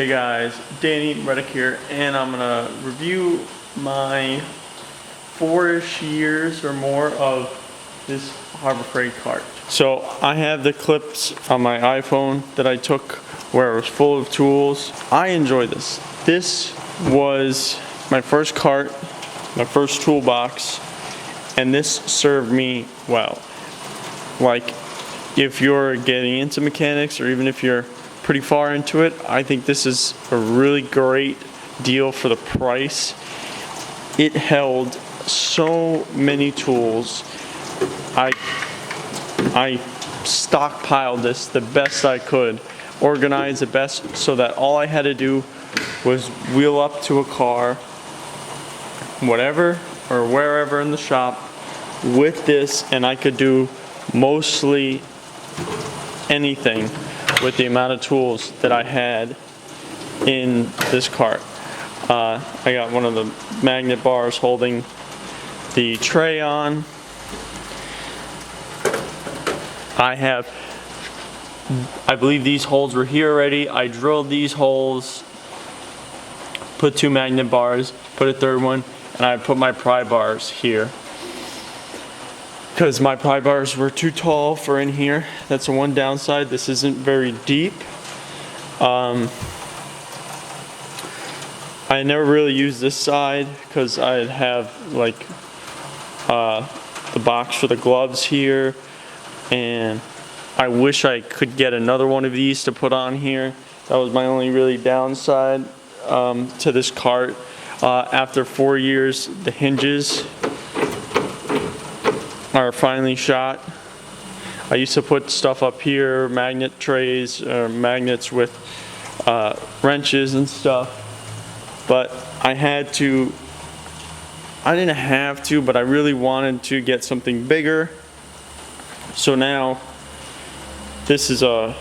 Hey guys, Danny Reddick here, and I'm gonna review my 4-ish years or more of this Harbor Freight cart. So I have the clips on my iPhone that I took where it was full of tools. I enjoy this. This was my first cart, my first toolbox, and this served me well. Like, if you're getting into mechanics, or even if you're pretty far into it, I think this is a really great deal for the price. It held so many tools. I stockpiled this the best I could, organized the best so that all I had to do was wheel up to a car, whatever or wherever in the shop with this, and I could do mostly anything with the amount of tools that I had in this cart. I got one of the magnet bars holding the tray on. I believe these holes were here already. I drilled these holes, put 2 magnet bars, put a third one, and I put my pry bars here, because my pry bars were too tall for in here. That's the one downside. This isn't very deep. I never really used this side because I'd have like the box for the gloves here, and I wish I could get another one of these to put on here. That was my only really downside to this cart. After 4 years, the hinges are finally shot. I used to put stuff up here, magnet trays, or magnets with wrenches and stuff, but I didn't have to, but I really wanted to get something bigger. So now, this is a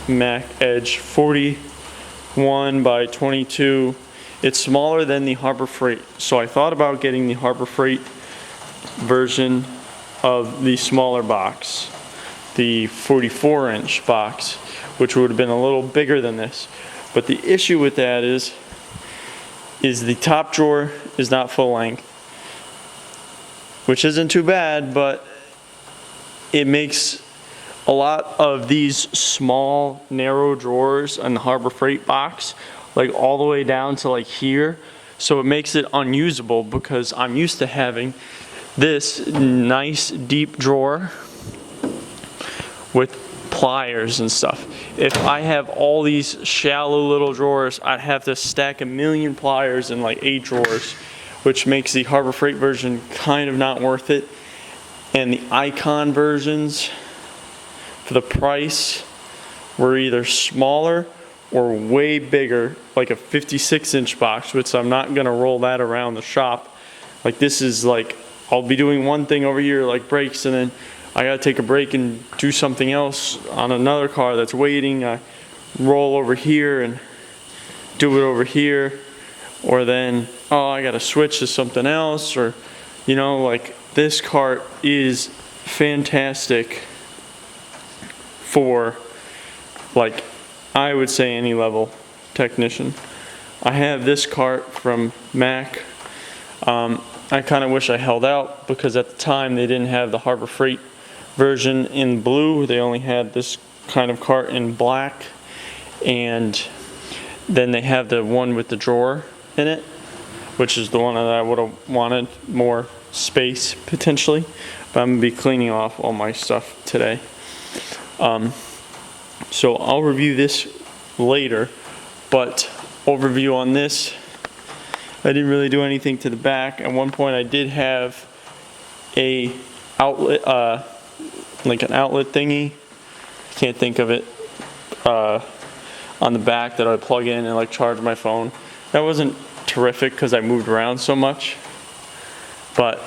Mac Edge 41 by 22. It's smaller than the Harbor Freight, so I thought about getting the Harbor Freight version of the smaller box, the 44-inch box, which would have been a little bigger than this. But the issue with that is the top drawer is not full length, which isn't too bad, but it makes a lot of these small, narrow drawers in the Harbor Freight box, like all the way down to like here. So it makes it unusable, because I'm used to having this nice deep drawer with pliers and stuff. If I have all these shallow little drawers, I'd have to stack a million pliers in like 8 drawers, which makes the Harbor Freight version kind of not worth it. And the Icon versions, for the price, were either smaller or way bigger, like a 56-inch box, which I'm not gonna roll that around the shop. Like, this is like, I'll be doing one thing over here, like brakes, and then I gotta take a break and do something else on another car that's waiting. I roll over here and do it over here, or then, oh, I gotta switch to something else, or, you know, like, this cart is fantastic for, like, I would say any level technician. I have this cart from Mac. I kind of wish I held out, because at the time they didn't have the Harbor Freight version in blue. They only had this kind of cart in black, and then they have the one with the drawer in it, which is the one that I would have wanted more space potentially. But I'm gonna be cleaning off all my stuff today. So I'll review this later, but overview on this, I didn't really do anything to the back. At one point I did have a outlet, like an outlet thingy, can't think of it, on the back that I would plug in and like charge my phone. That wasn't terrific because I moved around so much, but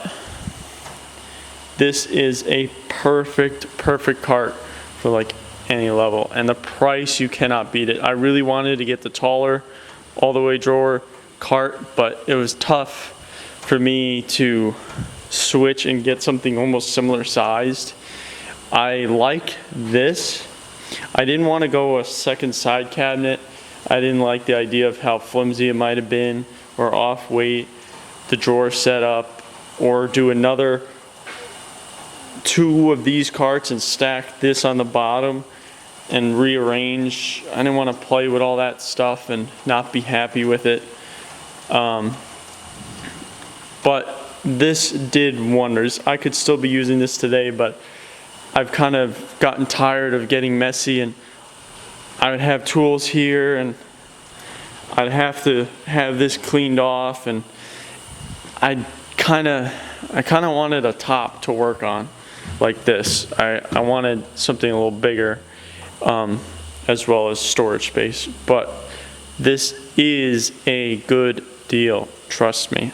this is a perfect cart for like any level, and the price, you cannot beat it. I really wanted to get the taller all the way drawer cart, but it was tough for me to switch and get something almost similar sized. I like this. I didn't want to go a second side cabinet. I didn't like the idea of how flimsy it might have been or off weight, the drawer setup, or do another 2 of these carts and stack this on the bottom and rearrange. I didn't want to play with all that stuff and not be happy with it. But this did wonders. I could still be using this today, but I've kind of gotten tired of getting messy, and I would have tools here and I'd have to have this cleaned off, and I kind of wanted a top to work on like this. I wanted something a little bigger, as well as storage space, but this is a good deal, trust me.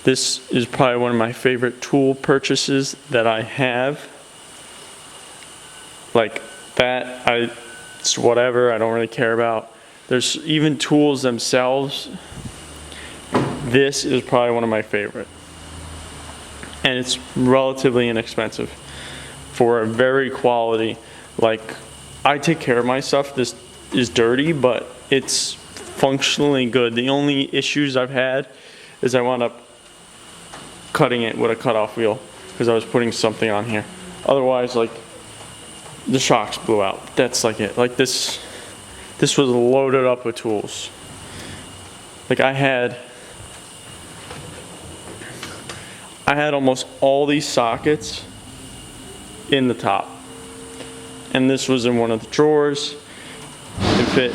This is probably one of my favorite tool purchases that I have. Like that, it's whatever, I don't really care about. There's even tools themselves. This is probably one of my favorite. And it's relatively inexpensive for a very quality. Like, I take care of my stuff. This is dirty, but it's functionally good. The only issues I've had is I wound up cutting it with a cutoff wheel because I was putting something on here. Otherwise, like, the shocks blew out. That's like it. Like this was loaded up with tools. Like I had almost all these sockets in the top. And this was in one of the drawers. It fit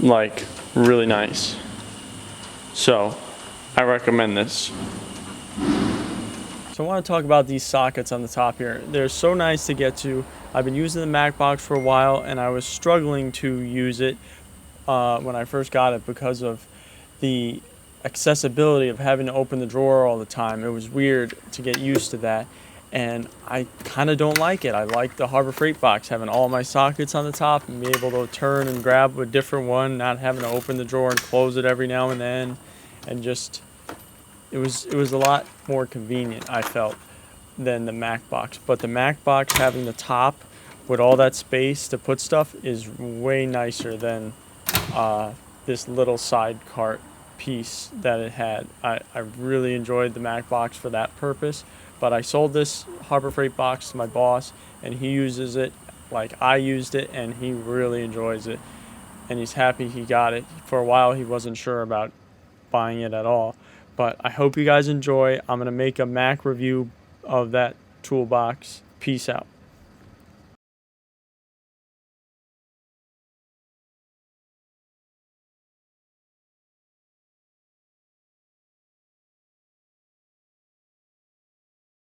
like really nice. So I recommend this. So I want to talk about these sockets on the top here. They're so nice to get to. I've been using the Mac box for a while, and I was struggling to use it when I first got it because of the accessibility of having to open the drawer all the time. It was weird to get used to that, and I kind of don't like it. I like the Harbor Freight box, having all my sockets on the top and be able to turn and grab a different one, not having to open the drawer and close it every now and then, and just it was a lot more convenient, I felt, than the Mac box. But the Mac box having the top with all that space to put stuff is way nicer than this little side cart piece that it had. I really enjoyed the Mac box for that purpose, but I sold this Harbor Freight box to my boss, and he uses it like I used it, and he really enjoys it, and he's happy he got it. For a while he wasn't sure about buying it at all, but I hope you guys enjoy. I'm going to make a Mac review of that toolbox. Peace out.